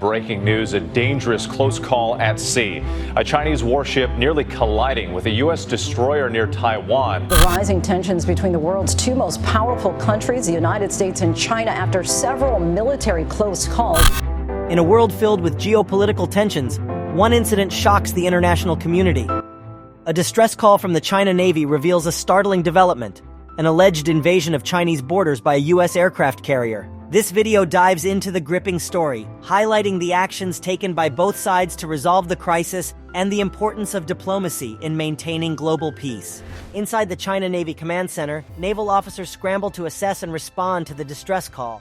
Breaking news, a dangerous close call at sea. A Chinese warship nearly colliding with a U.S. destroyer near Taiwan. The rising tensions between the world's two most powerful countries, the United States and China, after several military close calls. In a world filled with geopolitical tensions, one incident shocks the international community. A distress call from the China Navy reveals a startling development, an alleged invasion of Chinese borders by a U.S. aircraft carrier. This video dives into the gripping story, highlighting the actions taken by both sides to resolve the crisis and the importance of diplomacy in maintaining global peace. Inside the China Navy Command Center, naval officers scramble to assess and respond to the distress call.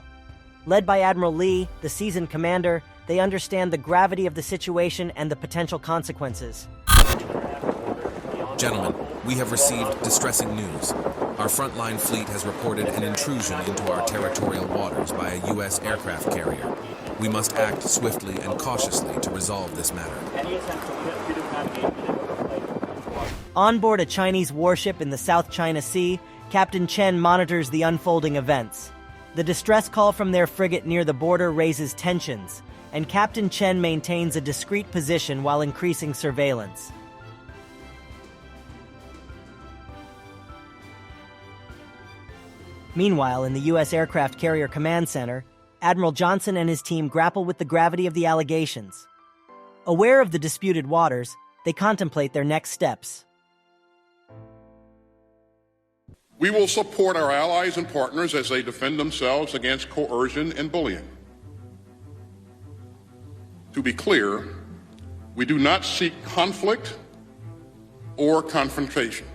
Led by Admiral Li, the seasoned commander, they understand the gravity of the situation and the potential consequences. Gentlemen, we have received distressing news. Our frontline fleet has reported an intrusion into our territorial waters by a U.S. aircraft carrier. We must act swiftly and cautiously to resolve this matter. On board a Chinese warship in the South China Sea, Captain Chen monitors the unfolding events. The distress call from their frigate near the border raises tensions, and Captain Chen maintains a discreet position while increasing surveillance. Meanwhile, in the U.S. Aircraft Carrier Command Center, Admiral Johnson and his team grapple with the gravity of the allegations. Aware of the disputed waters, they contemplate their next steps. We will support our allies and partners as they defend themselves against coercion and bullying. To be clear, we do not seek conflict or confrontation,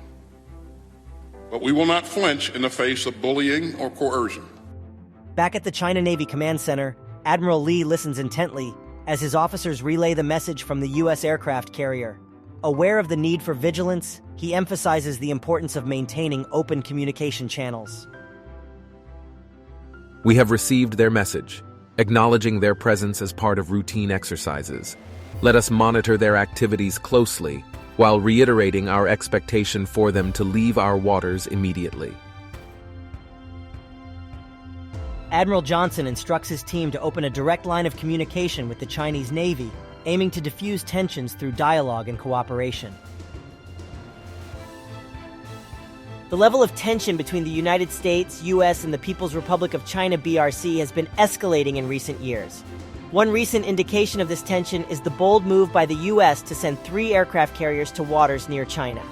but we will not flinch in the face of bullying or coercion. Back at the China Navy Command Center, Admiral Li listens intently as his officers relay the message from the U.S. aircraft carrier. Aware of the need for vigilance, he emphasizes the importance of maintaining open communication channels. We have received their message, acknowledging their presence as part of routine exercises. Let us monitor their activities closely, while reiterating our expectation for them to leave our waters immediately. Admiral Johnson instructs his team to open a direct line of communication with the Chinese Navy, aiming to diffuse tensions through dialogue and cooperation. The level of tension between the United States, U.S., and the People's Republic of China (PRC) has been escalating in recent years. One recent indication of this tension is the bold move by the U.S. to send 3 aircraft carriers to waters near China.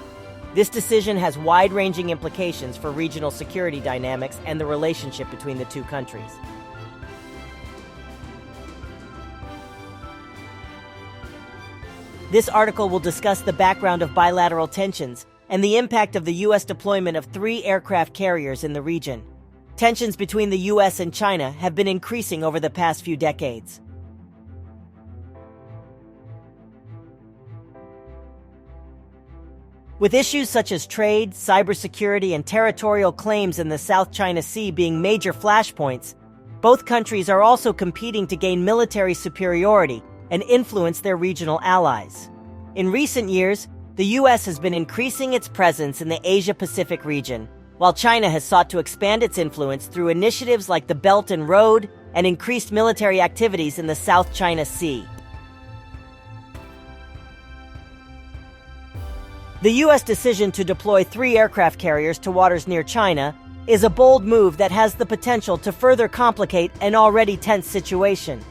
This decision has wide-ranging implications for regional security dynamics and the relationship between the two countries. This article will discuss the background of bilateral tensions and the impact of the U.S. deployment of 3 aircraft carriers in the region. Tensions between the U.S. and China have been increasing over the past few decades. With issues such as trade, cybersecurity, and territorial claims in the South China Sea being major flashpoints, both countries are also competing to gain military superiority and influence their regional allies. In recent years, the U.S. has been increasing its presence in the Asia-Pacific region, while China has sought to expand its influence through initiatives like the Belt and Road and increased military activities in the South China Sea. The U.S. decision to deploy 3 aircraft carriers to waters near China is a bold move that has the potential to further complicate an already tense situation.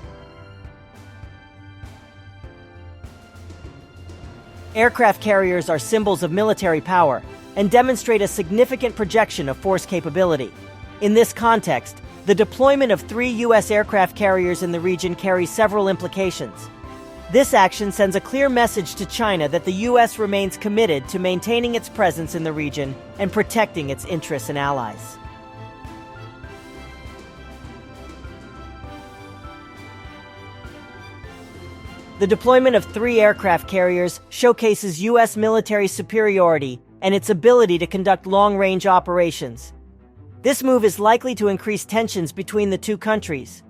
Aircraft carriers are symbols of military power and demonstrate a significant projection of force capability. In this context, the deployment of 3 U.S. aircraft carriers in the region carries several implications. This action sends a clear message to China that the U.S. remains committed to maintaining its presence in the region and protecting its interests and allies. The deployment of 3 aircraft carriers showcases U.S. military superiority and its ability to conduct long-range operations. This move is likely to increase tensions between the two countries.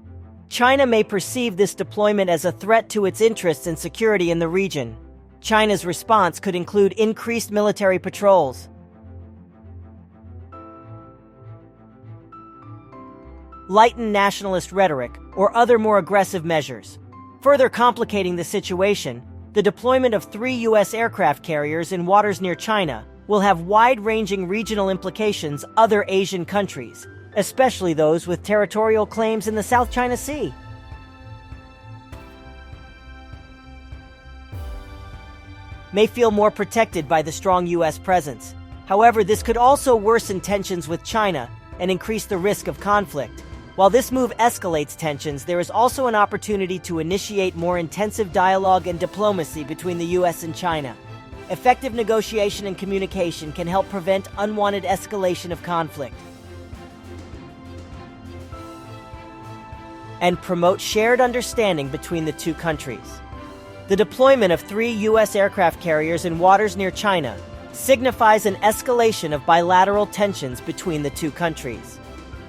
China may perceive this deployment as a threat to its interests and security in the region. China's response could include increased military patrols, lightened nationalist rhetoric, or other more aggressive measures. Further complicating the situation, the deployment of 3 U.S. aircraft carriers in waters near China will have wide-ranging regional implications for other Asian countries, especially those with territorial claims in the South China Sea. May feel more protected by the strong U.S. presence. However, this could also worsen tensions with China and increase the risk of conflict. While this move escalates tensions, there is also an opportunity to initiate more intensive dialogue and diplomacy between the U.S. and China. Effective negotiation and communication can help prevent unwanted escalation of conflict and promote shared understanding between the two countries. The deployment of 3 U.S. aircraft carriers in waters near China signifies an escalation of bilateral tensions between the two countries.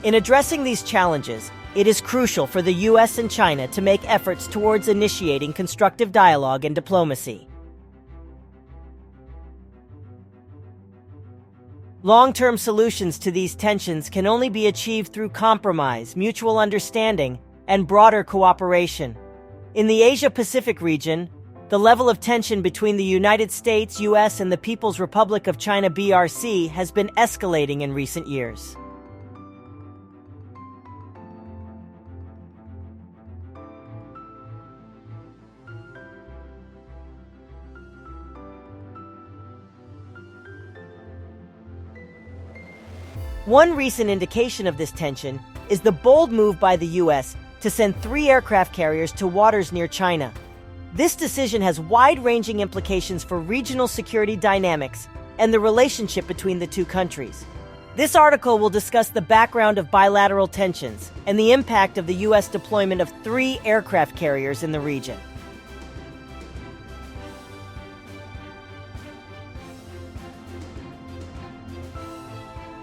In addressing these challenges, it is crucial for the U.S. and China to make efforts towards initiating constructive dialogue and diplomacy. Long-term solutions to these tensions can only be achieved through compromise, mutual understanding, and broader cooperation. In the Asia-Pacific region, the level of tension between the United States, U.S., and the People's Republic of China (PRC) has been escalating in recent years. One recent indication of this tension is the bold move by the U.S. to send 3 aircraft carriers to waters near China. This decision has wide-ranging implications for regional security dynamics and the relationship between the two countries. This article will discuss the background of bilateral tensions and the impact of the U.S. deployment of 3 aircraft carriers in the region.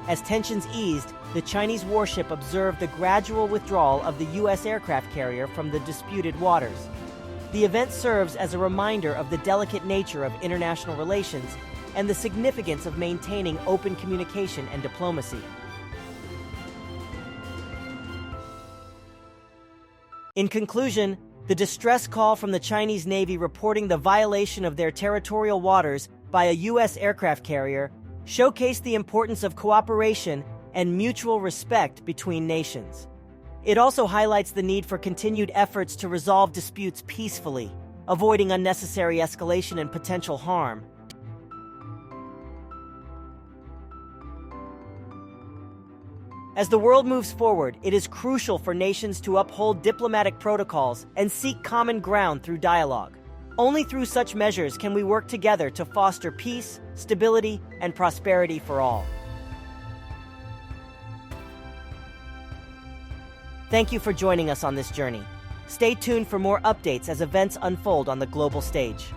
As tensions eased, the Chinese warship observed the gradual withdrawal of the U.S. aircraft carrier from the disputed waters. The event serves as a reminder of the delicate nature of international relations and the significance of maintaining open communication and diplomacy. In conclusion, the distress call from the Chinese Navy reporting the violation of their territorial waters by a U.S. aircraft carrier showcased the importance of cooperation and mutual respect between nations. It also highlights the need for continued efforts to resolve disputes peacefully, avoiding unnecessary escalation and potential harm. As the world moves forward, it is crucial for nations to uphold diplomatic protocols and seek common ground through dialogue. Only through such measures can we work together to foster peace, stability, and prosperity for all. Thank you for joining us on this journey. Stay tuned for more updates as events unfold on the global stage.